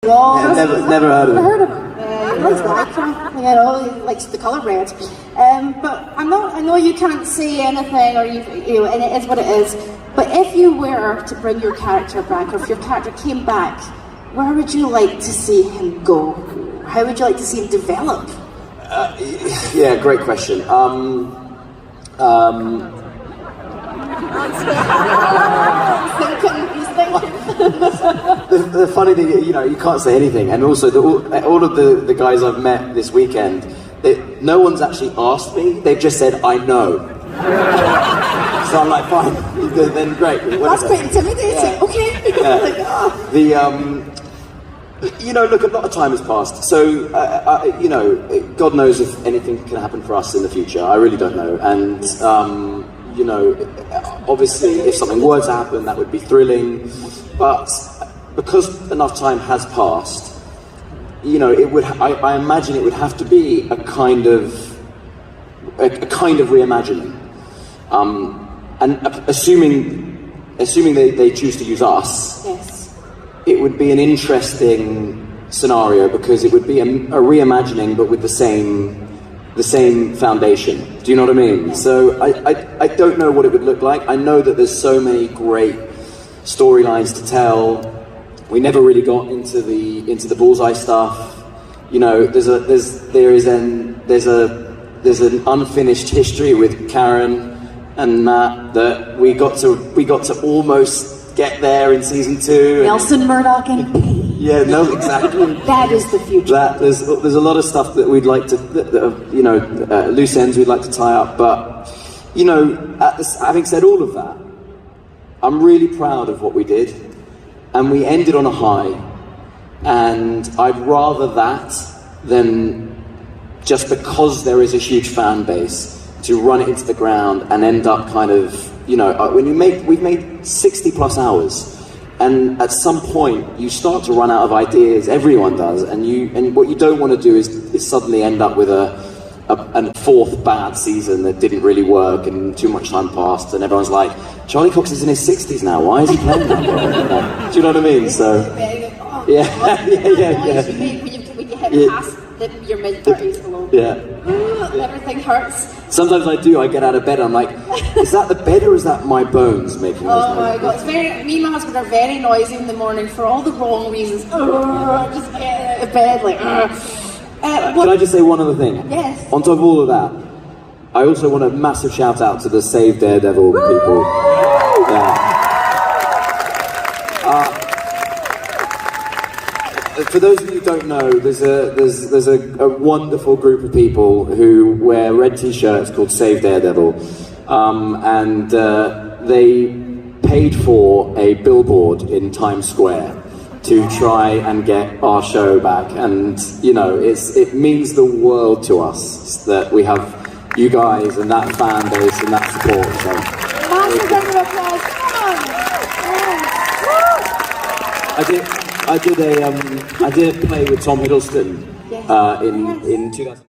Yeah, never heard of him. He likes lycra, you know, he likes the colour red. But I know you can't say anything, or you know, and it is what it is. But if you were to bring your character back, or if your character came back, where would you like to see him go? How would you like to see him develop? Yeah, great question. The funny thing, you know, you can't say anything, and also all of the guys I've met this weekend, no one's actually asked me. They've just said, "I know." So I'm like, fine, then great. Whatever. That's quite intimidating. Yeah. Okay. Yeah. Like, oh. You know, look, a lot of time has passed, so you know, God knows if anything can happen for us in the future. I really don't know, and you know, obviously, if something were to happen, that would be thrilling. But because enough time has passed, you know, it would. I imagine it would have to be a kind of reimagining, and assuming they choose to use us. Yes. It would be an interesting scenario because it would be a reimagining, but with the same foundation. Do you know what I mean? Yeah. So I don't know what it would look like. I know that there's so many great storylines to tell. We never really got into the Bullseye stuff. You know, there's an unfinished history with Karen and Matt that we got to almost get there in season 2. Nelson Murdoch and Pete. Yeah, no, exactly. That is the future. There's a lot of stuff that we'd like to, you know, loose ends we'd like to tie up. But, you know, having said all of that, I'm really proud of what we did, and we ended on a high. And I'd rather that than just because there is a huge fan base to run it into the ground and end up kind of, you know, we've made 60 plus hours, and at some point you start to run out of ideas. Everyone does, and what you don't want to do is suddenly end up with a fourth bad season that didn't really work, and too much time passed, and everyone's like, Charlie Cox is in his 60s now. Why is he playing that? Do you know what I mean? So, yeah. When you hit past your mid-30s alone. Yeah. Everything hurts. Sometimes I get out of bed, I'm like, is that the bed or is that my bones making those noises? Oh my God, me and my husband are very noisy in the morning for all the wrong reasons. Just get out of bed, like, Can I just say one other thing? Yes. On top of all of that, I also want a massive shout out to the Save Daredevil people. For those of you who don't know, there's a wonderful group of people who wear red t-shirts called Save Daredevil, and they paid for a billboard in Times Square to try and get our show back, and you know, it means the world to us that we have you guys and that fan base and that support. So. Massive round of applause! Come on! I did a play with Tom Hiddleston in 2000.